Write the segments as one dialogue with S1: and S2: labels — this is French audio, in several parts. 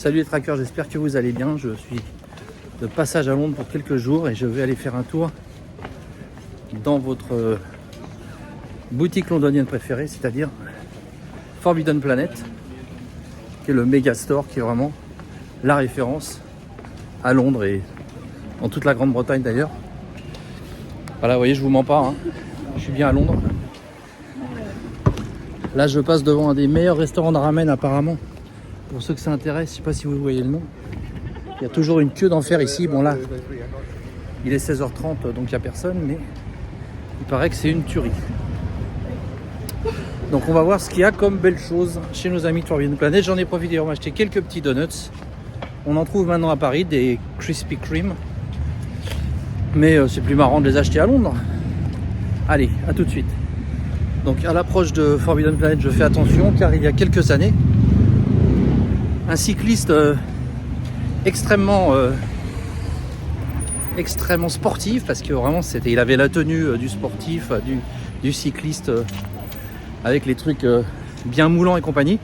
S1: Salut les trackers, j'espère que vous allez bien. Je suis de passage à Londres pour quelques jours et je vais aller faire un tour dans votre boutique londonienne préférée, c'est-à-dire Forbidden Planet, qui est le méga store, qui est vraiment la référence à Londres et en toute la Grande-Bretagne d'ailleurs. Voilà, vous voyez, je vous mens pas, hein. Je suis bien à Londres. Là, je passe devant un des meilleurs restaurants de ramen apparemment. Pour ceux que ça intéresse, je sais pas si vous voyez le nom. Il y a toujours une queue d'enfer ici. Bon là, il est 16h30, donc il n'y a personne, mais il paraît que c'est une tuerie. Donc on va voir ce qu'il y a comme belle chose chez nos amis de Forbidden Planet. J'en ai profité pour m'acheter quelques petits donuts. On en trouve maintenant à Paris, des Krispy Kreme. Mais c'est plus marrant de les acheter à Londres. Allez, à tout de suite. Donc à l'approche de Forbidden Planet, je fais attention car il y a quelques années, un cycliste extrêmement sportif, parce que vraiment il avait la tenue du sportif, du cycliste avec les trucs bien moulants et compagnie.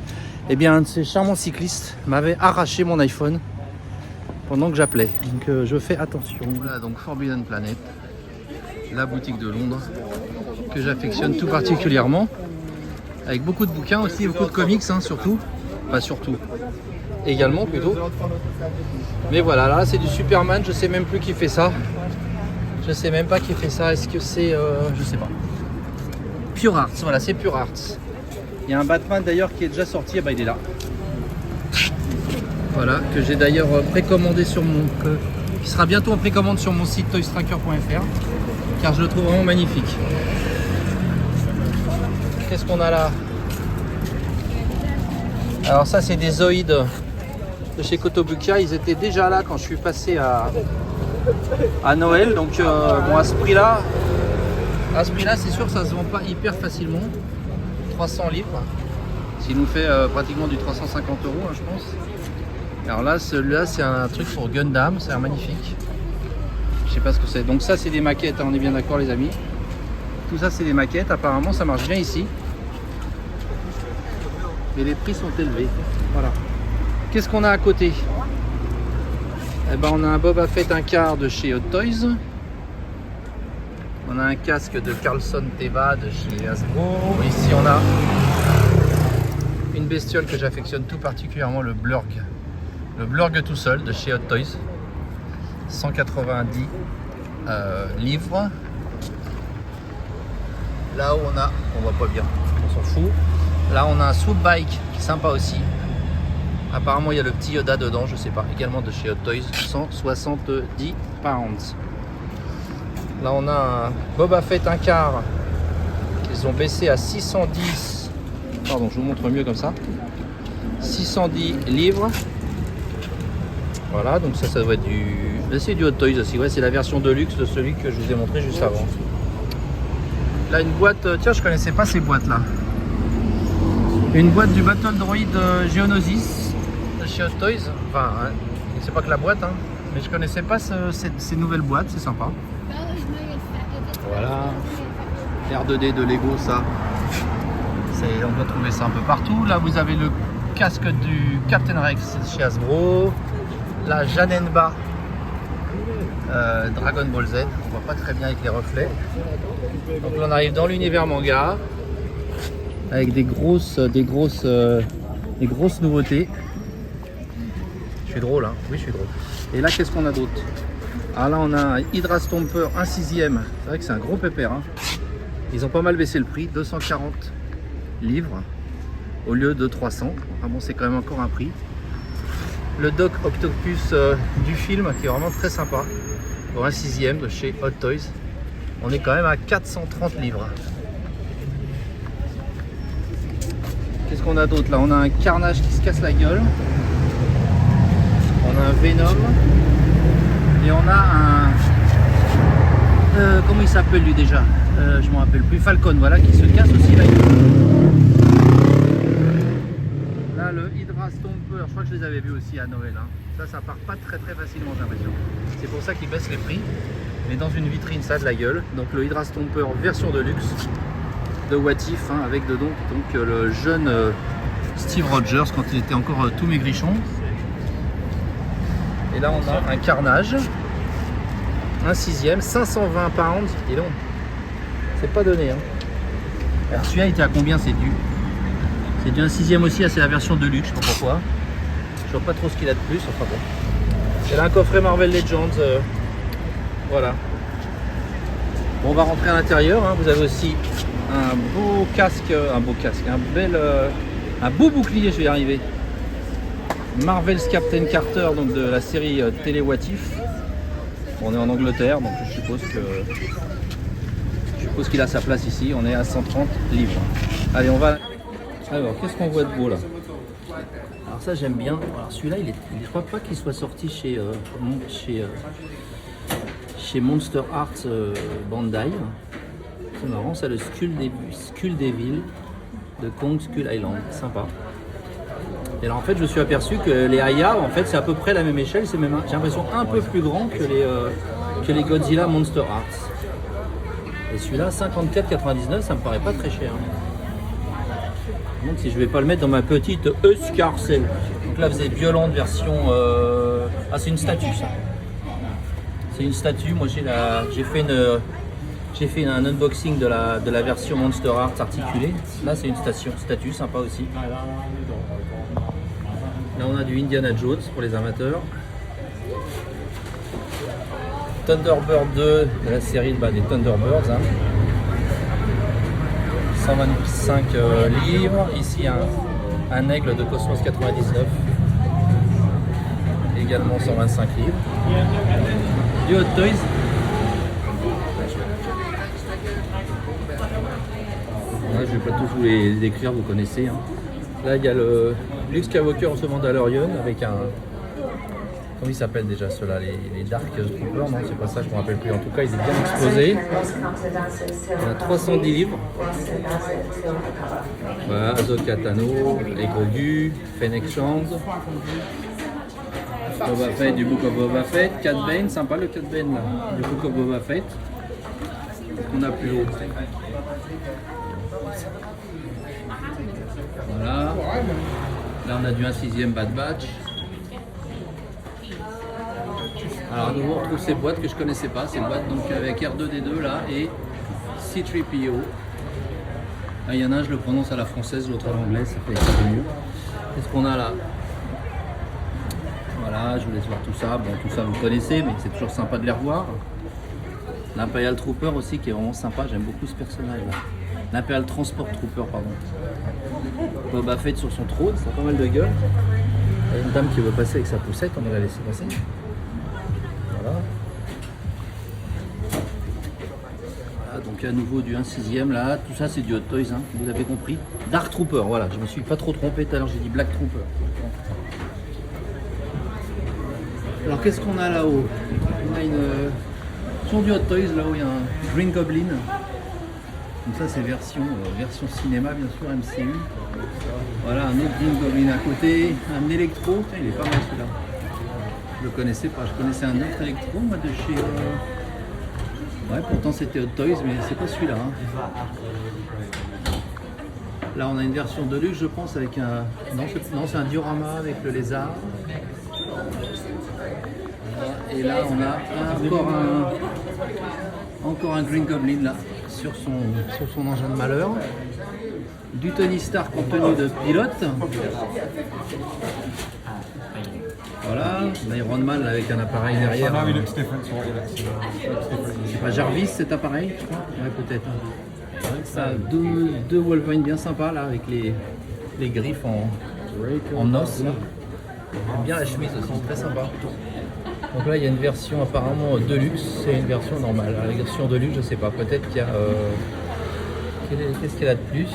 S1: Et bien un de ces charmants cyclistes m'avait arraché mon iPhone pendant que j'appelais. Donc je fais attention. Voilà donc Forbidden Planet, la boutique de Londres que j'affectionne tout particulièrement, avec beaucoup de bouquins aussi, beaucoup de comics hein, surtout. Pas surtout. Également plutôt. Mais voilà, là c'est du Superman, je sais même plus qui fait ça. Je sais même pas qui fait ça. Est-ce que c'est je sais pas. Pure Arts, voilà, c'est Pure Arts. Il y a un Batman d'ailleurs qui est déjà sorti, et bah, il est là. Voilà, que j'ai d'ailleurs précommandé sur mon qui sera bientôt en précommande sur mon site toystracker.fr, car je le trouve vraiment magnifique. Qu'est-ce qu'on a là? Alors ça c'est des Zoïdes de chez Kotobukiya, ils étaient déjà là quand je suis passé à Noël, donc bon à ce prix là c'est sûr que ça se vend pas hyper facilement. 300 livres, ce qui nous fait pratiquement du 350 €, hein, je pense. Alors là celui-là c'est un truc pour Gundam, c'est un magnifique, je sais pas ce que c'est. Donc ça c'est des maquettes, hein, on est bien d'accord les amis, tout ça c'est des maquettes, apparemment ça marche bien ici. Mais les prix sont élevés. Voilà. Qu'est-ce qu'on a à côté? Eh ben, on a un Boba Fett un quart de chez Hot Toys. On a un casque de Carlson Teva de chez Hasbro. Ici, on a une bestiole que j'affectionne tout particulièrement, le Blurg. Le Blurg tout seul de chez Hot Toys. 190 livres. Là où on voit pas bien, on s'en fout. Là on a un Swoop Bike qui est sympa aussi. Apparemment il y a le petit Yoda dedans, je sais pas. Également de chez Hot Toys, 170 pounds. Là on a un Boba Fett un quart qu'ils ont baissé à 610. Pardon, je vous montre mieux comme ça. 610 livres. Voilà, donc ça doit être du... C'est du Hot Toys aussi, ouais, c'est la version de luxe de celui que je vous ai montré juste avant. Là une boîte, tiens je connaissais pas ces boîtes là. Une boîte du Battle Droid Geonosis de chez Hot Toys. Enfin, hein, c'est pas que la boîte, hein, mais je connaissais pas ces nouvelles boîtes, c'est sympa. Voilà. R2D de Lego, ça. On peut trouver ça un peu partout. Là, vous avez le casque du Captain Rex chez Hasbro. La Janemba Dragon Ball Z. On voit pas très bien avec les reflets. Donc là, on arrive dans l'univers manga, avec des grosses nouveautés. Je suis drôle, hein? Oui, je suis drôle. Et là, qu'est-ce qu'on a d'autre? Ah là, on a un Hydra Stomper 1/6. C'est vrai que c'est un gros pépère, hein. Ils ont pas mal baissé le prix, 240 livres au lieu de 300. Ah bon, c'est quand même encore un prix. Le Doc Octopus du film, qui est vraiment très sympa, pour 1/6 de chez Hot Toys. On est quand même à 430 livres. Qu'est-ce qu'on a d'autre là? On a un Carnage qui se casse la gueule. On a un Venom. Et on a un... comment il s'appelle lui déjà? Je ne me rappelle plus. Falcon, voilà, qui se casse aussi la gueule. Là, le Hydra Stomper, je crois que je les avais vus aussi à Noël. Hein. Ça part pas très facilement, j'ai l'impression. C'est pour ça qu'ils baissent les prix. Mais dans une vitrine, ça a de la gueule. Donc le Hydra Stomper version de luxe de What If, hein, avec dedans donc le jeune Steve Rogers quand il était encore tout maigrichon. Et là on a un Carnage, un 6ème, 520 pounds, et donc c'est pas donné. Hein. Alors celui-là il était à combien? C'est du un 6ème aussi, c'est la version de luxe, je sais pas pourquoi. Je vois pas trop ce qu'il a de plus, enfin bon. Et là un coffret Marvel Legends, voilà. Bon, on va rentrer à l'intérieur, hein. Vous avez aussi un beau casque, un beau bouclier, je vais y arriver. Marvel's Captain Carter, donc de la série télé What If. On est en Angleterre, donc je suppose qu'il a sa place ici. On est à 130 livres. Allez, on va. Alors, qu'est-ce qu'on voit de beau là? Alors ça j'aime bien. Alors celui-là, je crois pas qu'il soit sorti chez Monster Arts Bandai. C'est marrant, ça, le Skull Devil de Kong Skull Island, sympa. Et là en fait je me suis aperçu que les Aya en fait c'est à peu près la même échelle, c'est même, j'ai l'impression, un peu plus grand que les Godzilla Monster Arts. Et celui-là 54,99, ça me paraît pas très cher. Donc si je vais pas le mettre dans ma petite escarcelle. Donc là vous avez violente version ah c'est une statue ça. C'est une statue, moi j'ai fait un unboxing de la version Monster Arts articulée. Là c'est une statue sympa aussi. Là on a du Indiana Jones pour les amateurs. Thunderbird 2 de la série des Thunderbirds. Hein. 125 livres. Ici un aigle de Cosmos 99. Également 125 livres. Du Hot Toys. Là, je ne vais pas tous vous les décrire, vous connaissez. Hein. Là, il y a le Luke Skywalker en ce Mandalorian avec un. Comment il s'appelle déjà ceux-là, les Dark Troopers? Non, c'est pas ça, je ne me rappelle plus. En tout cas, il est bien exposé. Il y a 310 livres. Voilà, Ahsoka Tano, les Grogu, Fennec Shand, Boba Fett du Book of Boba Fett, Cad Bane, sympa le Cad Bane là, du Book of Boba Fett. On a plus haut. Voilà. Là on a du 1/6 Bad Batch. Alors à nouveau on retrouve ces boîtes que je connaissais pas, ces boîtes donc avec R2D2 là et C3PO. Là, il y en a un, je le prononce à la française, l'autre à l'anglais, ça fait un peu mieux. Qu'est-ce qu'on a là? Voilà, je vous laisse voir tout ça. Bon, tout ça vous connaissez, mais c'est toujours sympa de les revoir. L'Imperial Trooper aussi qui est vraiment sympa, j'aime beaucoup ce personnage là. L'Imperial Transport Trooper, pardon. Boba Fett sur son trône, ça a pas mal de gueule. Il y a une dame qui veut passer avec sa poussette, on va la laisser passer. Voilà. Voilà, donc à nouveau du 1/6 là, tout ça c'est du Hot Toys, hein, vous avez compris. Dark Trooper, voilà, je me suis pas trop trompé tout à l'heure, j'ai dit Black Trooper. Alors qu'est-ce qu'on a là-haut? On a sur du Hot Toys là-haut, il y a un Green Goblin. Donc ça c'est version cinéma bien sûr, MCU. Voilà un autre Green Goblin à côté, un Electro, il est pas mal celui-là. Je le connaissais pas, je connaissais un autre Electro moi de chez... Ouais pourtant c'était Hot Toys mais c'est pas celui-là. Hein. Là on a une version de luxe je pense avec un... Non c'est un diorama avec le lézard. Et là on a encore un Green Goblin là sur son engin de malheur. Du Tony Stark en tenue de pilote. Voilà, l'Iron Man avec un appareil derrière. C'est pas Jarvis cet appareil, je crois. Ouais peut-être. Ça deux Wolverine bien sympas là avec les griffes en os là. J'aime bien la chemise aussi, très sympa. Donc là il y a une version apparemment Deluxe, c'est une version normale. La version Deluxe je sais pas, peut-être qu'il y a... Qu'est-ce qu'elle a de plus? Je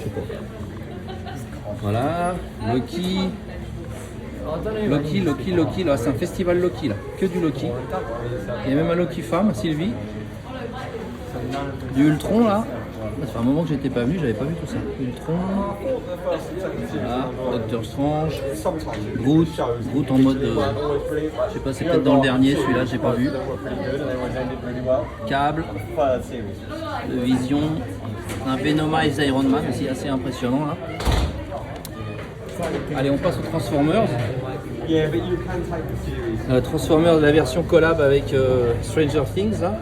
S1: sais pas. Voilà, Loki, là c'est un festival Loki là, que du Loki. Il y a même un Loki femme, Sylvie. Du Ultron là. Ça fait un moment que j'étais pas venu, j'avais pas vu tout ça. Ultron, voilà, Doctor Strange, Groot en mode, je sais pas, c'est peut-être dans le dernier, celui-là j'ai pas vu. Cable, Vision, un Venomize Iron Man aussi assez impressionnant là. Allez, on passe aux Transformers.
S2: Yeah, but you can take the series.
S1: Transformers, la version collab avec Stranger Things, là.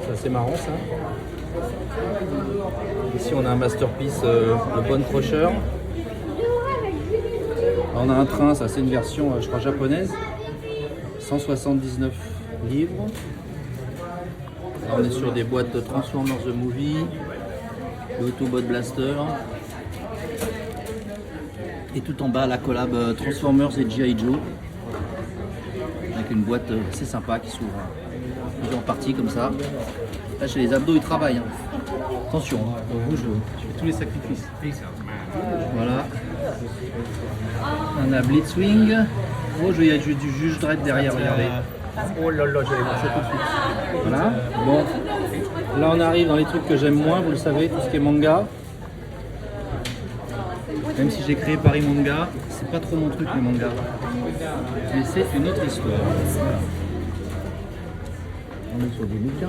S1: Ça, c'est marrant, ça. Ici, on a un masterpiece, le Bone Crusher. On a un train, ça, c'est une version, je crois, japonaise. 179 livres. Là, on est sur des boîtes de Transformers The Movie, le Autobot Blaster. Et tout en bas, la collab Transformers et G.I. Joe. Avec une boîte assez sympa qui s'ouvre en partie comme ça. Là, chez les abdos, ils travaillent. Hein. Attention, hein. Au rouge, je fais tous les sacrifices. Voilà. On a Blitzwing. Oh, il y a du Juge Dredd derrière, regardez. Oh là là, j'allais voir ça tout de suite. Voilà. Bon. Là, on arrive dans les trucs que j'aime moins, vous le savez, tout ce qui est manga. Même si j'ai créé Paris Manga, c'est pas trop mon truc les mangas. Mais c'est une autre histoire. On est sur des bouquins.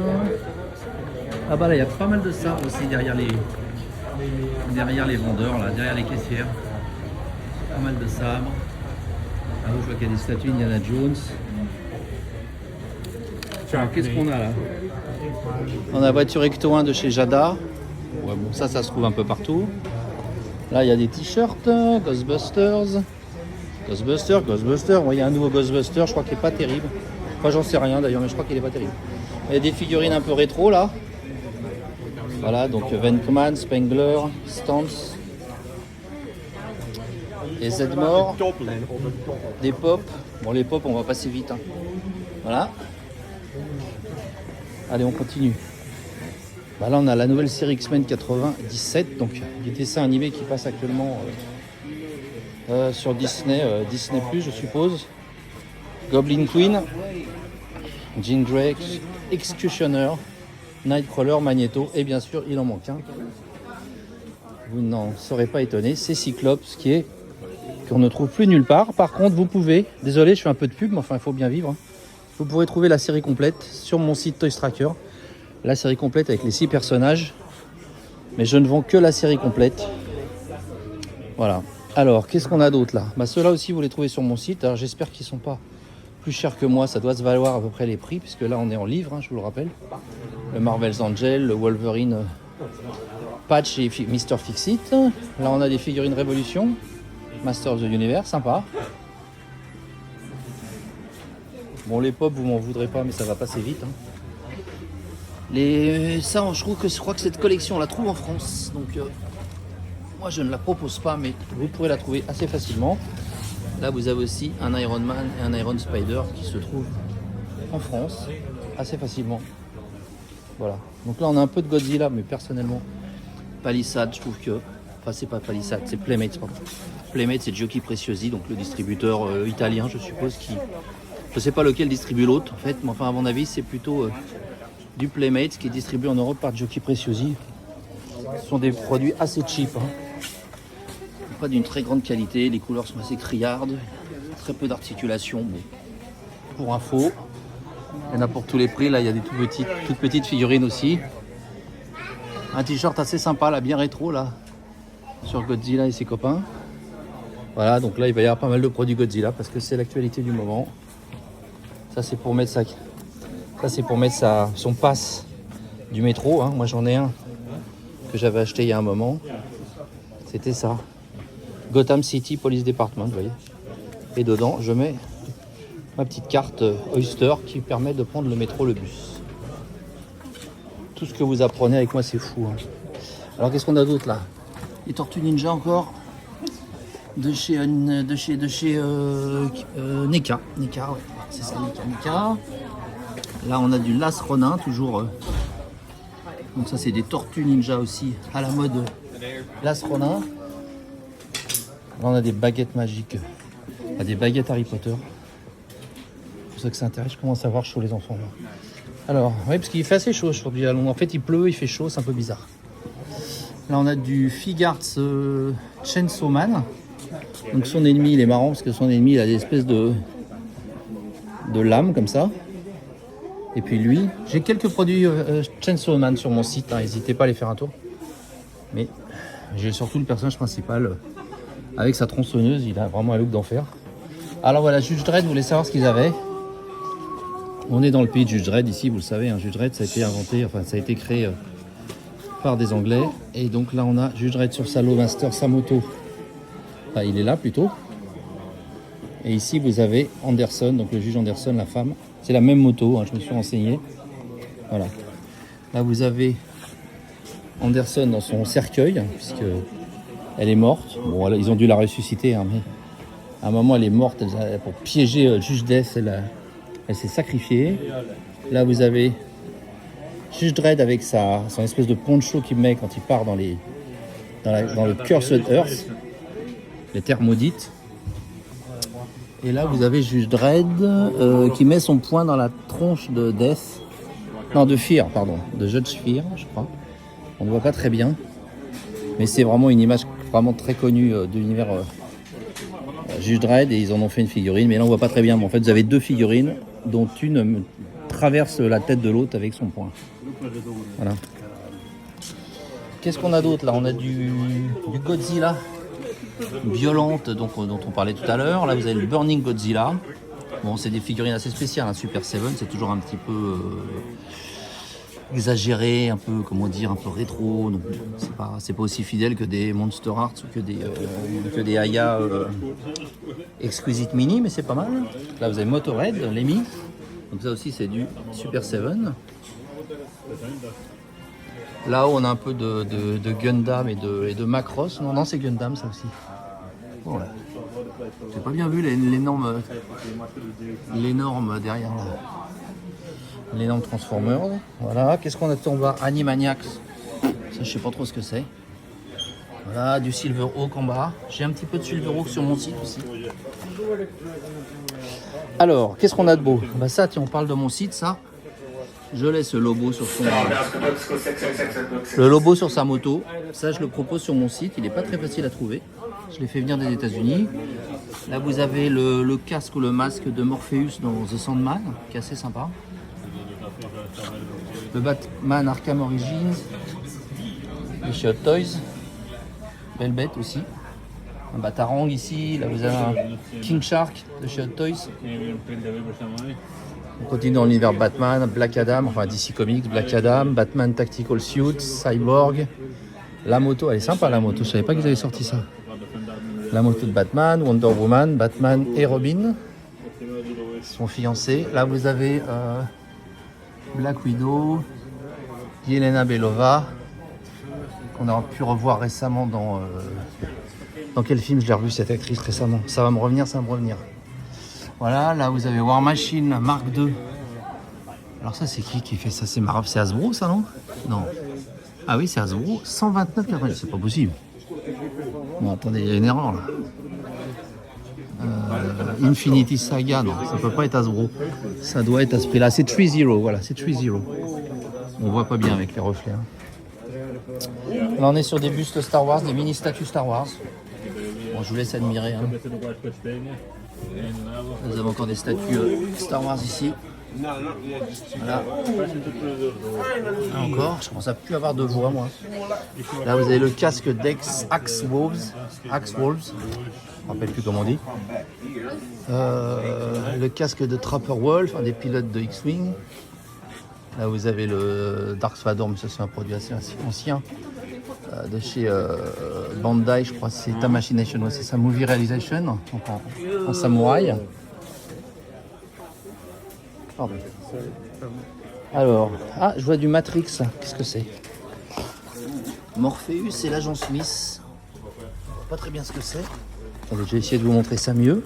S1: Ah bah là, il y a pas mal de ça aussi derrière les vendeurs, là, derrière les caissières. Pas mal de sabres. Ah oui, je vois qu'il y a des statues Indiana Jones. Alors, qu'est-ce qu'on a là? On a la voiture Ecto 1 de chez Jada. Ouais, bon, ça se trouve un peu partout. Là, il y a des t-shirts, Ghostbusters. Ouais, il y a un nouveau Ghostbuster, je crois qu'il n'est pas terrible. Enfin, j'en sais rien d'ailleurs, mais je crois qu'il n'est pas terrible. Il y a des figurines un peu rétro là. Voilà, donc Venkman, Spengler, Stance. Et Zedmore. Des pop. Bon, les pop, on va passer vite. Hein. Voilà. Allez, on continue. Bah là, on a la nouvelle série X-Men 97, donc des dessins animés qui passent actuellement sur Disney, Disney+, je suppose. Goblin Queen, Jean Grey, Executioner, Nightcrawler, Magneto, et bien sûr, il en manque un. Vous n'en serez pas étonné, c'est Cyclops, qu'on ne trouve plus nulle part. Par contre, vous pouvez, désolé, je fais un peu de pub, mais enfin, il faut bien vivre. Hein. Vous pourrez trouver la série complète sur mon site Toys Tracker. La série complète avec les 6 personnages. Mais je ne vends que la série complète. Voilà. Alors, qu'est-ce qu'on a d'autre là? Bah, ceux-là aussi, vous les trouvez sur mon site. Alors, j'espère qu'ils ne sont pas plus chers que moi. Ça doit se valoir à peu près les prix, puisque là, on est en livre, hein, je vous le rappelle. Le Marvel's Angel, le Wolverine Patch et Mr. Fix-It. Là, on a des figurines Révolution. Master of the Universe, sympa. Bon, les pop, vous m'en voudrez pas, mais ça va passer vite. Hein. Ça, je crois que cette collection, on la trouve en France. Donc, moi, je ne la propose pas, mais vous pourrez la trouver assez facilement. Là, vous avez aussi un Iron Man et un Iron Spider qui se trouvent en France assez facilement. Voilà. Donc là, on a un peu de Godzilla, mais personnellement, Palisade, je trouve que... Enfin, c'est pas Palisade, c'est Playmates, pardon. Playmates, c'est Giochi Preziosi, donc le distributeur italien, je suppose, qui... Je sais pas lequel distribue l'autre, en fait, mais enfin, à mon avis, c'est plutôt du Playmates qui est distribué en Europe par Giochi Preziosi. Ce sont des produits assez cheap, hein. Pas d'une très grande qualité, les couleurs sont assez criardes, très peu d'articulation. Bon. Pour info, il y en a pour tous les prix, là il y a des toutes petites figurines aussi. Un t-shirt assez sympa, là, bien rétro, là, sur Godzilla et ses copains. Voilà, donc là il va y avoir pas mal de produits Godzilla parce que c'est l'actualité du moment. Ça c'est pour mettre son pass du métro, hein. Moi j'en ai un que j'avais acheté il y a un moment. C'était ça. Gotham City Police Department, vous voyez. Et dedans, je mets ma petite carte Oyster qui permet de prendre le métro, le bus. Tout ce que vous apprenez avec moi, c'est fou. Hein. Alors, qu'est-ce qu'on a d'autre là? Les Tortues Ninja encore. De chez NECA. NECA, ouais. C'est ça, NECA. Là, on a du Las Ronin, toujours. Donc ça, c'est des Tortues Ninja aussi, à la mode Las Ronin. Là, on a des baguettes magiques, des baguettes Harry Potter. C'est pour ça que ça intéresse, je commence à avoir chaud les enfants. Là. Alors, oui, parce qu'il fait assez chaud aujourd'hui à Londres. En fait, il pleut, il fait chaud, c'est un peu bizarre. Là, on a du Figarts Chainsaw Man. Donc son ennemi, il est marrant parce que son ennemi, il a des espèces de lames comme ça. Et puis lui, j'ai quelques produits Chainsaw Man sur mon site, hein, n'hésitez pas à aller faire un tour. Mais j'ai surtout le personnage principal avec sa tronçonneuse, il a vraiment un look d'enfer. Alors voilà, Judge Dredd voulait savoir ce qu'ils avaient. On est dans le pays de Judge Dredd ici, vous le savez. Judge Dredd, ça a été inventé, enfin ça a été créé par des Anglais. Et donc là, on a Judge Dredd sur sa Lowmaster, sa moto. Enfin, il est là plutôt. Et ici, vous avez Anderson, donc le juge Anderson, la femme. C'est la même moto, je me suis renseigné. Voilà. Là, vous avez Anderson dans son cercueil, puisque elle est morte. Bon, voilà, ils ont dû la ressusciter, mais à un moment, elle est morte pour piéger le juge Death. Elle s'est sacrifiée. Là, vous avez Judge Dredd avec son espèce de poncho qu'il met quand il part dans le Cursed Earth, les terres maudites. Et là, vous avez Judge Dredd qui met son poing dans la tronche de Death. Non, de Fear, pardon. De Judge Fear, je crois. On ne voit pas très bien. Mais c'est vraiment une image vraiment très connue de l'univers Judge Dredd. Et ils en ont fait une figurine. Mais là, on ne voit pas très bien. Mais en fait, vous avez deux figurines, dont une traverse la tête de l'autre avec son poing. Voilà. Qu'est-ce qu'on a d'autre là? On a du Godzilla violente dont on parlait tout à l'heure. Là, vous avez le Burning Godzilla. Bon, c'est des figurines assez spéciales. Super 7, c'est toujours un petit peu exagéré, un peu, comment dire, un peu rétro. Donc, c'est pas aussi fidèle que des Monster Arts ou que des Aya Exquisite Mini, mais c'est pas mal. Là, vous avez Motorhead, Lemmy. Donc ça aussi, c'est du Super 7. Là, on a un peu de Gundam et de Macross. Non, c'est Gundam, ça aussi. Bon, là. J'ai pas bien vu l'énorme derrière là. L'énorme Transformers. Voilà. Qu'est-ce qu'on a en bas? Animaniacs. Ça, je sais pas trop ce que c'est. Voilà, du Silverhawk en bas. J'ai un petit peu de Silverhawk sur mon site aussi. Alors, qu'est-ce qu'on a de beau? Bah ça, tiens, on parle de mon site, ça. Je laisse le logo sur le logo sur sa moto. Ça, je le propose sur mon site. Il n'est pas très facile à trouver. Je l'ai fait venir des États-Unis. Là, vous avez le casque ou le masque de Morpheus dans The Sandman, qui est assez sympa. Le Batman Arkham Origins. Les chez Hot Toys. Belle bête aussi. Un Batarang ici. Là, vous avez un King Shark de chez Hot Toys. On continue dans l'univers Batman, Black Adam, enfin DC Comics, Black Adam, Batman Tactical Suit, Cyborg. La moto, elle est sympa la moto, je savais pas qu'ils avaient sorti ça. La moto de Batman, Wonder Woman, Batman et Robin. Ils sont fiancés. Là vous avez Black Widow, Yelena Belova, qu'on a pu revoir récemment dans quel film je l'ai revu cette actrice récemment. Ça va me revenir. Voilà, là vous avez War Machine Mark II. Alors ça c'est qui fait ça? C'est Hasbro ça, non? Non. Ah oui, c'est Hasbro. 129,90, c'est pas possible. Bon, attendez, il y a une erreur là. Infinity Saga, non, ça peut pas être Hasbro. Ça doit être à ce prix-là. C'est 3-0, voilà, c'est 3-0. On voit pas bien avec les reflets. Là on est sur des bustes Star Wars, des mini statues Star Wars. Bon, je vous laisse admirer. Vous avez encore des statues Star Wars ici. Voilà. Là encore, je commence à plus avoir de voix moi. Là vous avez le casque d'Axe Wolves. Je ne me rappelle plus comment on dit. Le casque de Trapper Wolf, un des pilotes de X-Wing. Là vous avez le Dark Vador, mais ça c'est un produit assez ancien. De chez Bandai, je crois que c'est Tamachination, c'est sa movie realization, donc en samouraï. Pardon. Alors, je vois du Matrix, qu'est-ce que c'est? Morpheus et l'agent Smith. Pas très bien ce que c'est. Attendez, je vais essayer de vous montrer ça mieux.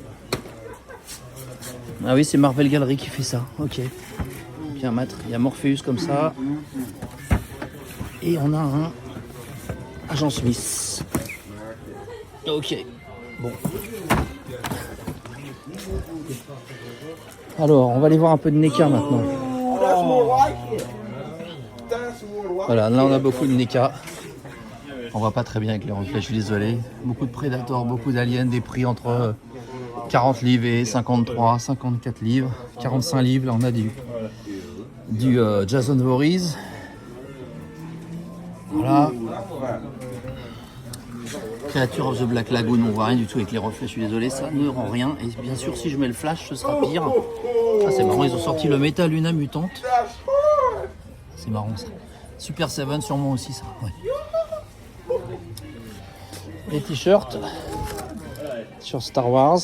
S1: Ah oui, c'est Marvel Gallery qui fait ça, ok. Il y a Morpheus comme ça. Et on a un Agent Smith. Ok. Bon. Alors, on va aller voir un peu de NECA maintenant. Voilà, là on a beaucoup de NECA. On voit pas très bien avec les reflets, je suis désolé. Beaucoup de Predator, beaucoup d'Aliens, des prix entre 40 livres et 53, 54 livres, 45 livres. Là on a du Jason Voorhees. Voilà. Creature of the Black Lagoon, on voit rien du tout avec les reflets, je suis désolé, ça ne rend rien. Et bien sûr, si je mets le flash, ce sera pire. Ah, c'est marrant, ils ont sorti le Meta Luna Mutante. C'est marrant ça. Super 7 sûrement aussi ça. Ouais. Les t-shirts sur Star Wars.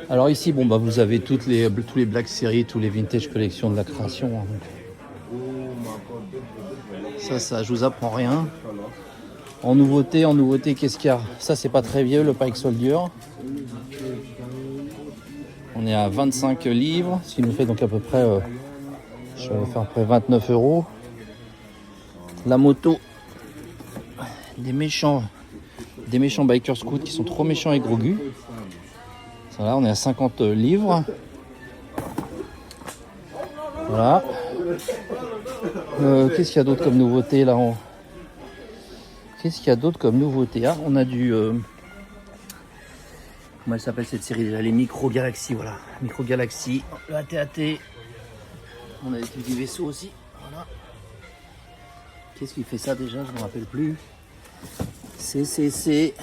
S1: Alors ici, bon bah vous avez tous les Black Series, tous les vintage collections de la création. Hein, donc. Ça, je vous apprends rien. En nouveauté, qu'est-ce qu'il y a? Ça, c'est pas très vieux, le Pike Soldier. On est à 25 livres, ce qui nous fait donc à peu près, je vais faire à peu près 29 €. La moto, des méchants biker scouts qui sont trop méchants et grogus. Voilà, on est à 50 livres. Voilà. Qu'est-ce qu'il y a d'autre comme nouveauté là? Qu'est-ce qu'il y a d'autre comme nouveauté? Ah, on a du... comment elle s'appelle cette série déjà? Les Micro Galaxy, voilà. Micro Galaxy, le AT-AT. On a des petits vaisseaux aussi. Voilà. Qu'est-ce qui fait ça déjà? Je ne me rappelle plus. CCC.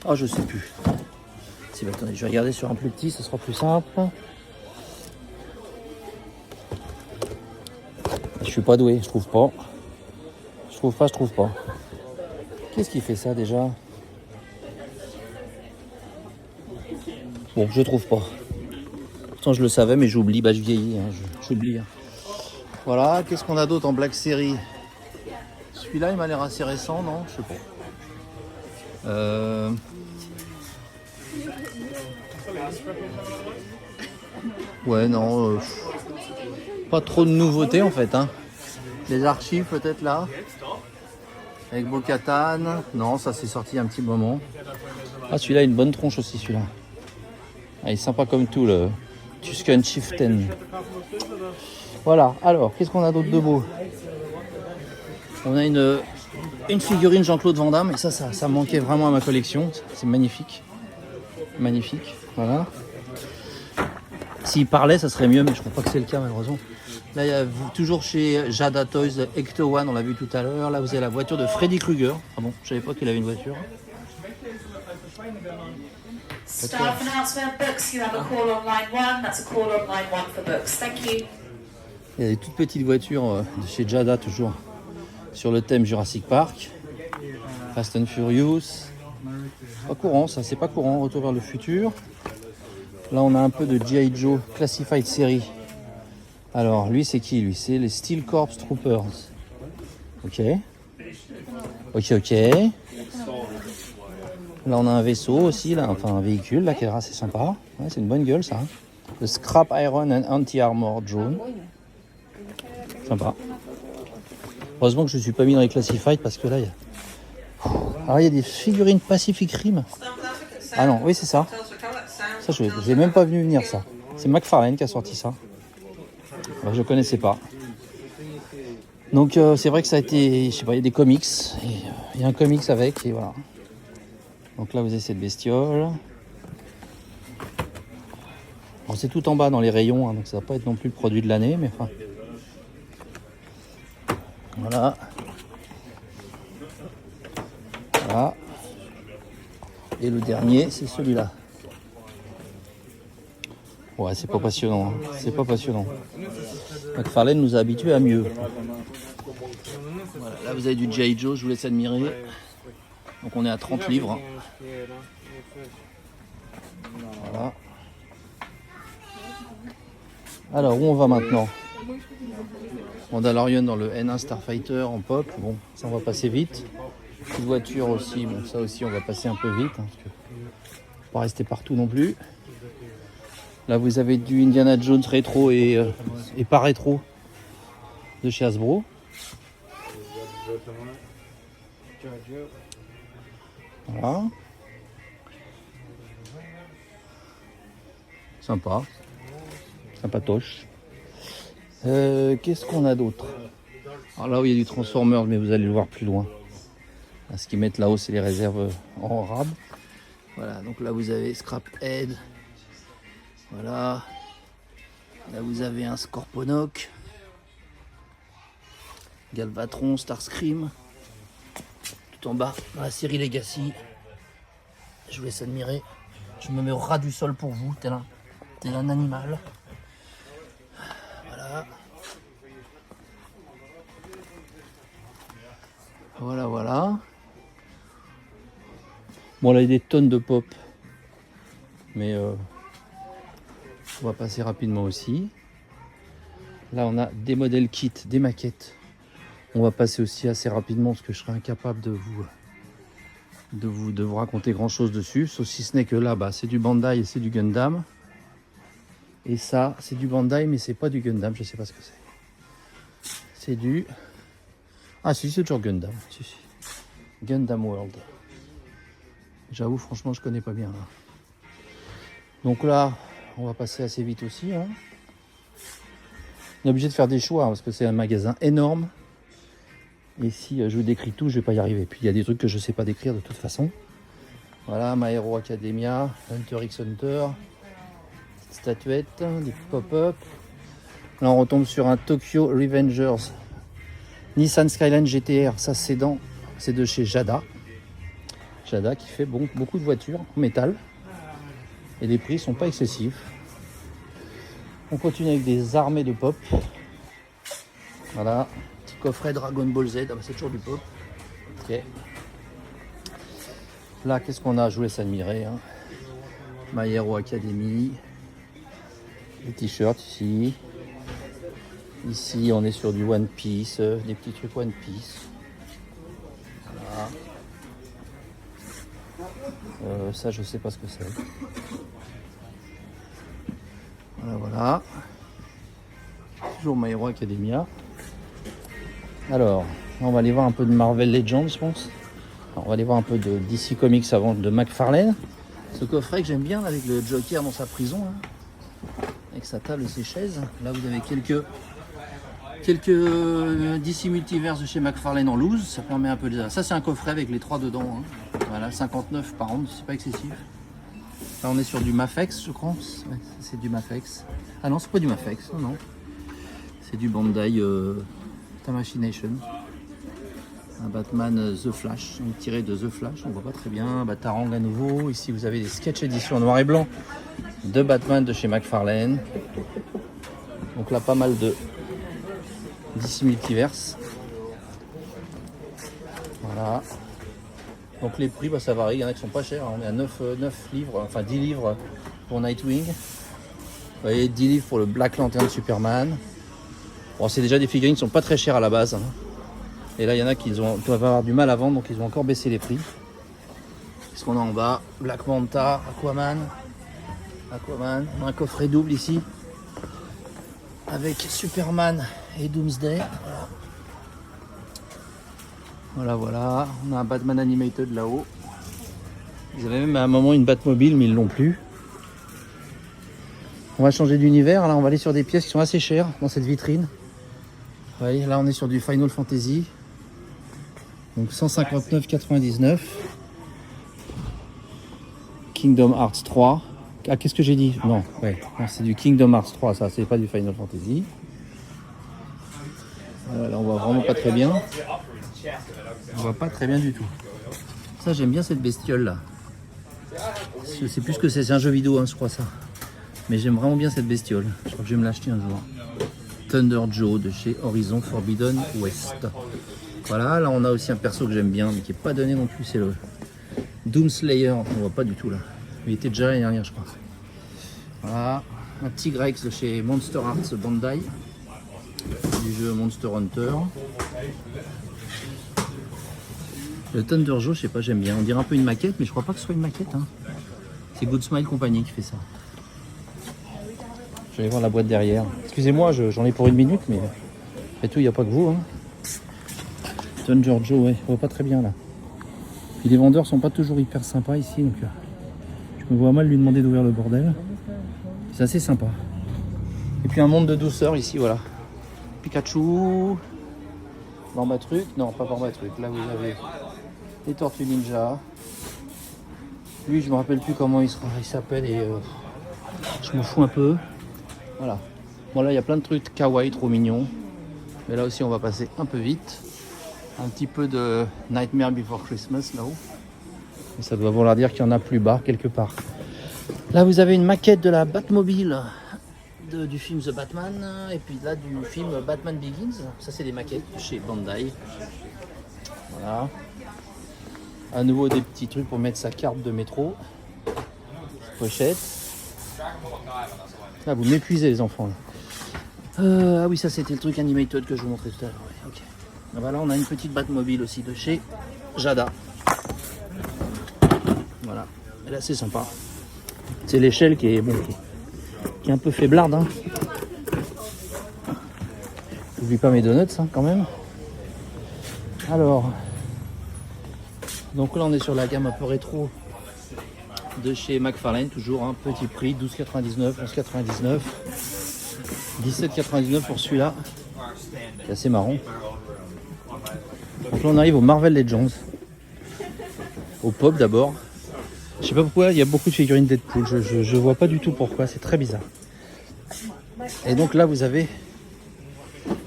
S1: Oh, je sais plus. Si, bah, attendez, je vais regarder sur un plus petit, ce sera plus simple. Je suis pas doué, je trouve pas. Je trouve pas. Qu'est-ce qui fait ça déjà? Bon, je trouve pas. Pourtant je le savais, mais j'oublie. Bah je vieillis, hein, j'oublie. Hein. Voilà, qu'est-ce qu'on a d'autre en Black Series? Celui-là, il m'a l'air assez récent, non? Je sais pas. Ouais, non. Pas trop de nouveautés en fait. Hein. Les archives peut-être là. Avec Bo-Katan. Non, ça c'est sorti il y a un petit moment. Ah, celui-là a une bonne tronche aussi, celui-là. Ah, il est sympa comme tout, le Tusken Chieftain. Voilà, alors, qu'est-ce qu'on a d'autre de beau? On a une figurine Jean-Claude Van Damme. Et ça manquait vraiment à ma collection. C'est magnifique. Magnifique, voilà. S'il parlait, ça serait mieux, mais je crois pas que c'est le cas, malheureusement. Là, il y a toujours chez Jada Toys, Ecto One, on l'a vu tout à l'heure. Là, vous avez la voiture de Freddy Krueger. Ah bon, je savais pas qu'il avait une voiture.
S3: Staff announcement books, you have a call on line 1. That's a call on line 1 for books. Thank you.
S1: Il y a des toutes petites voitures de chez Jada, toujours sur le thème Jurassic Park. Fast and Furious. Pas courant, ça, c'est pas courant. Retour vers le futur. Là, on a un peu de G.I. Joe Classified Series. Alors, lui, c'est qui, lui? C'est les Steel Corps Troopers. Ok. Là, on a un vaisseau aussi, là, enfin un véhicule, là, qui est assez sympa. Ouais, c'est une bonne gueule, ça. Le Scrap Iron and Anti-Armor Drone. Sympa. Heureusement que je ne suis pas mis dans les Classified, parce que là, il y a... Alors, il y a des figurines Pacific Rim. Ah non, oui, c'est ça. Ça, je n'ai même pas vu venir, ça. C'est McFarlane qui a sorti ça. Alors, je ne connaissais pas. Donc, c'est vrai que ça a été... Je sais pas, il y a des comics. Il y a un comics avec, et voilà. Donc là, vous avez cette bestiole. Alors, c'est tout en bas dans les rayons, hein, donc ça va pas être non plus le produit de l'année, mais enfin... Voilà. Voilà. Et le dernier, c'est celui-là. Ouais, c'est pas passionnant. Hein. C'est pas passionnant. McFarlane nous a habitués à mieux. Voilà, là, vous avez du G.I. Joe, je vous laisse admirer. Donc, on est à 30 livres. Voilà. Alors, où on va maintenant? Mandalorian dans le N1 Starfighter en pop. Bon, ça, on va passer vite. Petite voiture aussi. Bon, ça aussi, on va passer un peu vite. Hein, parce que faut pas rester partout non plus. Là, vous avez du Indiana Jones rétro et pas rétro de chez Hasbro. Voilà. Sympa. Sympatoche. Qu'est-ce qu'on a d'autre? Alors là où il y a du Transformers, mais vous allez le voir plus loin. Là, ce qu'ils mettent là-haut, c'est les réserves en rab. Voilà, donc là vous avez Scrap Head. Voilà. Là vous avez un Scorponok. Galvatron, Starscream. tout en bas, dans la série Legacy. Je vous laisse admirer. Je me mets au ras du sol pour vous, tel un animal. Voilà. Voilà. Bon, là, il y a des tonnes de pop. Mais on va passer rapidement aussi. Là, on a des modèles kits, des maquettes. On va passer aussi assez rapidement parce que je serai incapable de vous raconter grand chose dessus. Sauf si ce n'est que là, c'est du Bandai et c'est du Gundam. Et ça, c'est du Bandai, mais c'est pas du Gundam. Je sais pas ce que c'est. C'est du... Ah si, c'est toujours Gundam. Si. Gundam World. J'avoue, franchement, je connais pas bien. Là. Donc là, on va passer assez vite aussi. Hein. On est obligé de faire des choix parce que c'est un magasin énorme. Et si je vous décris tout, je vais pas y arriver. Puis il y a des trucs que je sais pas décrire de toute façon. Voilà, My Hero Academia, Hunter x Hunter, petite statuette, des pop-up. Là, on retombe sur un Tokyo Revengers, Nissan Skyline GTR. Ça, c'est de chez Jada. Jada qui fait beaucoup de voitures en métal. Et les prix sont pas excessifs. On continue avec des armées de pop. Voilà. Petit coffret Dragon Ball Z. C'est toujours du pop. Ok. Là, qu'est-ce qu'on a? Je vous laisse admirer. Hein. My Hero Academy. Les t-shirts ici. Ici, on est sur du One Piece. Des petits trucs One Piece. Voilà. Ça, je sais pas ce que c'est. Voilà. Toujours My Hero Academia. Alors, on va aller voir un peu de Marvel Legends, je pense. Alors, on va aller voir un peu de DC Comics avant de McFarlane. Ce coffret que j'aime bien avec le Joker dans sa prison, hein, avec sa table et ses chaises. Là, vous avez quelques DC Multiverse de chez McFarlane en loose. Ça permet un peu de... Ça, c'est un coffret avec les 3 dedans. Hein. Voilà, 59 par an, c'est pas excessif. Là, on est sur du Mafex, je crois. Ouais, c'est du Mafex. Ah non, c'est pas du Mafex, non. C'est du Bandai Tamashii. Un Batman The Flash, tiré de The Flash, on voit pas très bien. Batarang à nouveau. Ici, vous avez des sketch éditions en noir et blanc de Batman de chez McFarlane. Donc là, pas mal de DC Multiverse. Voilà. Donc les prix, ça varie, il y en a qui sont pas chers. On est à 9 livres, enfin 10 livres pour Nightwing. Vous voyez, 10 livres pour le Black Lantern Superman. Bon, c'est déjà des figurines qui sont pas très chères à la base. Hein. Et là, il y en a qui doivent avoir du mal à vendre, donc ils ont encore baissé les prix. Qu'est-ce qu'on a en bas? Black Manta, Aquaman. On a un coffret double ici. Avec Superman et Doomsday. Voilà. On a un Batman Animated là-haut. Ils avaient même à un moment une Batmobile, mais ils l'ont plus. On va changer d'univers. Là, on va aller sur des pièces qui sont assez chères dans cette vitrine. Vous voyez, là, on est sur du Final Fantasy. Donc 159,99. Kingdom Hearts 3. Ah, qu'est-ce que j'ai dit? Non, c'est du Kingdom Hearts 3, ça, c'est pas du Final Fantasy. Là, on voit vraiment pas très bien. On voit pas très bien du tout. Ça, j'aime bien cette bestiole là. Je sais plus ce que c'est un jeu vidéo, hein, je crois ça. Mais j'aime vraiment bien cette bestiole. Je crois que je vais me l'acheter un jour. Thunder Joe de chez Horizon Forbidden West. Voilà, là on a aussi un perso que j'aime bien, mais qui n'est pas donné non plus, c'est le Doomslayer. On voit pas du tout là. Il était déjà l'année dernière, je crois. Voilà, un Tigrex de chez Monster Arts Bandai. Du jeu Monster Hunter. Le Thunder Joe, je sais pas, j'aime bien. On dirait un peu une maquette, mais je crois pas que ce soit une maquette. Hein. C'est Good Smile Company qui fait ça. Je vais aller voir la boîte derrière. Excusez-moi, j'en ai pour 1 minute, mais après tout, il n'y a pas que vous. Hein. Thunder Joe, ouais, on voit pas très bien là. Puis les vendeurs sont pas toujours hyper sympas ici, donc je me vois mal lui demander d'ouvrir le bordel. C'est assez sympa. Et puis un monde de douceur ici, voilà. Pikachu, Barbatruc, non pas Barbatruc, là vous avez les Tortues Ninja. Lui je me rappelle plus comment il s'appelle et je m'en fous un peu. Voilà. Bon là il y a plein de trucs kawaii trop mignons. Mais là aussi on va passer un peu vite. Un petit peu de Nightmare Before Christmas, là-haut. Et ça doit vouloir dire qu'il y en a plus bas, quelque part. Là, vous avez une maquette de la Batmobile du film The Batman. Et puis là, du film Batman Begins. Ça, c'est des maquettes chez Bandai. Voilà. À nouveau, des petits trucs pour mettre sa carte de métro. Pochette. Là, vous m'épuisez, les enfants. Là. Ah oui, ça, c'était le truc animated que je vous montrais tout à l'heure. Ouais, ok. Voilà, on a une petite Batmobile aussi de chez Jada. Voilà, elle est assez sympa. C'est l'échelle qui est, bon, qui est un peu faiblarde. Hein. N'oublie pas mes donuts, hein, quand même. Alors, donc là on est sur la gamme un peu rétro de chez McFarlane, toujours un petit prix, 12,99, 11,99, 17,99 pour celui-là. C'est assez marrant. Donc là on arrive au Marvel Legends, au pop d'abord. Je sais pas pourquoi il y a beaucoup de figurines Deadpool, je vois pas du tout pourquoi, c'est très bizarre. Et donc là vous avez,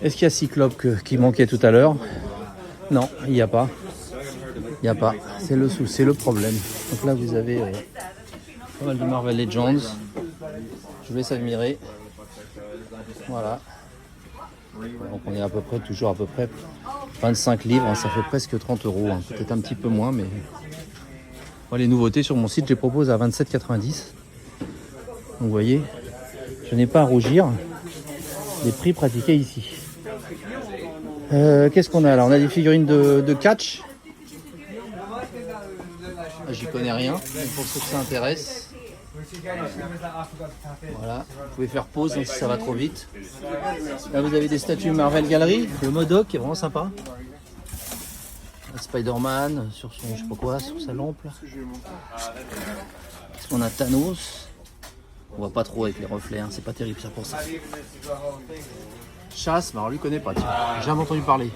S1: est-ce qu'il y a Cyclope qui manquait tout à l'heure? Non, il n'y a pas. Il n'y a pas, c'est le problème. Donc là vous avez pas mal de Marvel Legends. Je vous laisse admirer. Voilà. Donc on est à peu près, toujours à peu près 25 livres, hein, ça fait presque 30 €, hein, peut-être un petit peu moins, mais les nouveautés sur mon site, je les propose à 27,90. Donc vous voyez, je n'ai pas à rougir des prix pratiqués ici. Qu'est-ce qu'on a là? On a des figurines de catch. J'y connais rien, mais pour ceux que ça intéresse. Voilà, vous pouvez faire pause hein, si ça va trop vite. Là vous avez des statues Marvel Gallery, le Modoc qui est vraiment sympa. Spider-Man sur son, je sais pas quoi, sur sa lampe là. Est-ce qu'on a Thanos? On voit pas trop avec les reflets, hein, c'est pas terrible ça pour ça. Chasse, mais alors lui connaît pas, j'ai jamais entendu parler.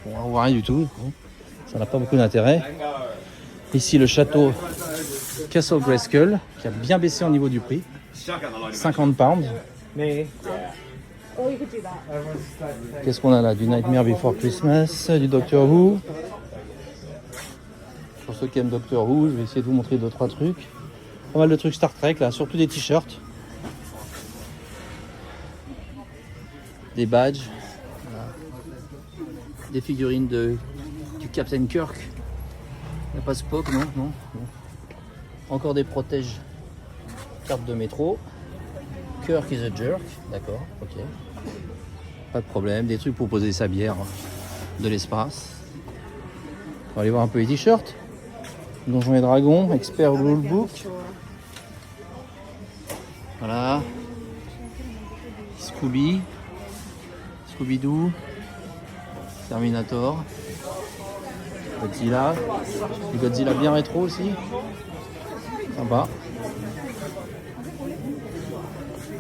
S1: Bon, on voit rien du tout, ça n'a pas beaucoup d'intérêt. Ici le château Castle Grayskull qui a bien baissé au niveau du prix, 50 pounds. Qu'est-ce qu'on a là? Du Nightmare Before Christmas, du Doctor Who. Pour ceux qui aiment Doctor Who, je vais essayer de vous montrer 2-3 trucs. Pas mal de trucs Star Trek là, surtout des t-shirts, des badges, voilà. Des figurines du Captain Kirk. Il n'y a pas Spock, non. Encore des protèges, carte de métro. Kirk is a jerk, d'accord, ok. Pas de problème, des trucs pour poser sa bière de l'espace. On va aller voir un peu les t-shirts. Donjons et Dragons, Expert Rulebook. Voilà. Scooby-Doo. Terminator. Godzilla. Du Godzilla bien rétro aussi. Sympa.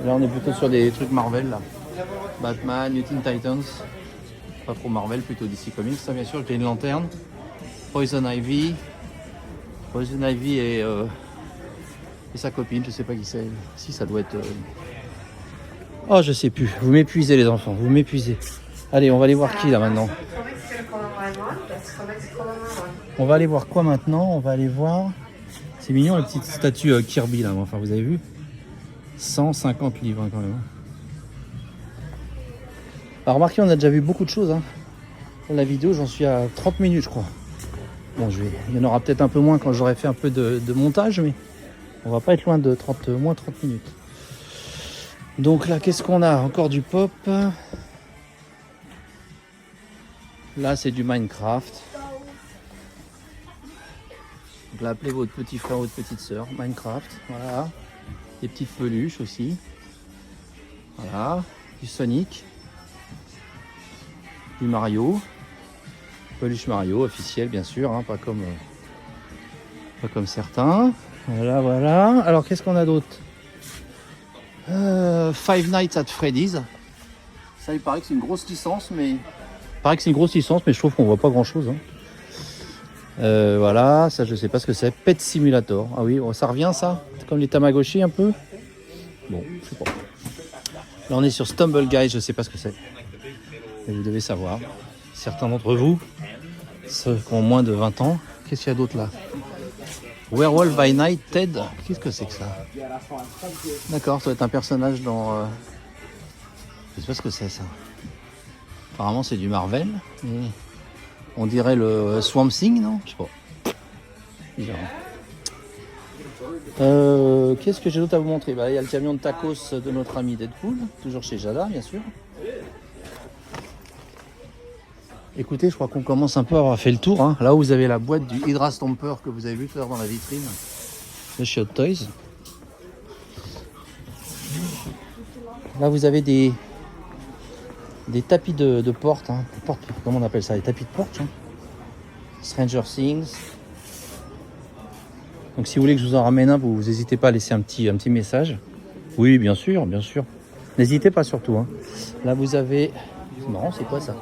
S1: Là on est plutôt sur des trucs Marvel là. Batman, New Teen Titans. Pas trop Marvel, plutôt DC Comics. Ça bien sûr, Green Lantern. Poison Ivy. Poison Ivy et sa copine, je sais pas qui c'est. Si ça doit être. Oh je sais plus. Vous m'épuisez les enfants, vous m'épuisez. Allez, on va aller voir qui là maintenant. On va aller voir quoi maintenant? On va aller voir. C'est mignon la petite statue Kirby là, enfin vous avez vu? 150 livres hein, quand même. Alors remarquez, on a déjà vu beaucoup de choses. Hein. La vidéo, j'en suis à 30 minutes je crois. Bon, il y en aura peut-être un peu moins quand j'aurai fait un peu de montage, mais on va pas être loin de moins 30 minutes. Donc là, qu'est-ce qu'on a? Encore du pop. Là, c'est du Minecraft. Donc là, appelez votre petit frère ou votre petite soeur. Minecraft, voilà. Des petites peluches aussi. Voilà. Du Sonic. Du Mario. Peluche Mario, officiel bien sûr, hein, pas comme certains. Voilà. Alors, qu'est-ce qu'on a d'autre? Five Nights at Freddy's. Ça, il paraît que c'est une grosse licence, mais... je trouve qu'on voit pas grand-chose. Hein. Voilà, ça je sais pas ce que c'est. Pet Simulator. Ah oui, ça revient ça? C'est comme les Tamagotchi un peu? Bon, je sais pas. Là on est sur Stumble Guys, je sais pas ce que c'est. Mais vous devez savoir. certains d'entre vous, ceux qui ont moins de 20 ans. Qu'est-ce qu'il y a d'autre là? Werewolf by Night, Ted. Qu'est-ce que c'est que ça? D'accord, ça doit être un personnage dans... Je sais pas ce que c'est ça. Apparemment c'est du Marvel. Et on dirait le Swamp Thing, non? Je sais pas. Bizarre. Qu'est-ce que j'ai d'autre à vous montrer? Bah, il y a le camion de tacos de notre ami Deadpool, toujours chez Jada bien sûr. Écoutez, je crois qu'on commence un peu à avoir fait le tour. Hein. Là où vous avez la boîte du Hydra Stomper que vous avez vu tout à l'heure dans la vitrine de chez Hot Toys. Là vous avez des tapis de porte, hein. Comment on appelle ça? Des tapis de porte, hein. Stranger Things. Donc si vous voulez que je vous en ramène un, vous n'hésitez pas à laisser un petit message. Oui, bien sûr, bien sûr. N'hésitez pas surtout. Hein. Là vous avez... C'est marrant, c'est quoi ça?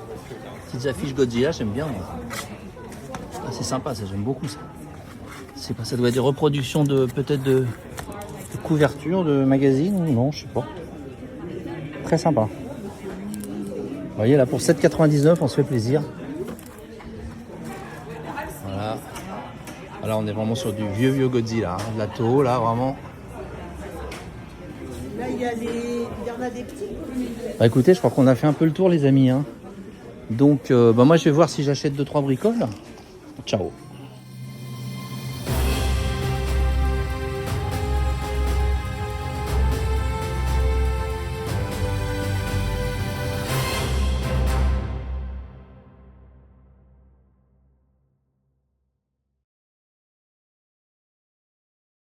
S1: Petites affiches Godzilla, j'aime bien. Ah, c'est sympa, ça, j'aime beaucoup ça. C'est pas, ça doit être des reproductions de peut-être de couverture de magazine ou non, je sais pas. Très sympa. Vous voyez là pour 7,99 on se fait plaisir. Voilà. Voilà, on est vraiment sur du vieux Godzilla, hein, de la Toho là vraiment.
S4: Là il y en a des petits.
S1: Bah écoutez, je crois qu'on a fait un peu le tour les amis. Hein. Donc moi je vais voir si j'achète 2-3 bricoles. Ciao.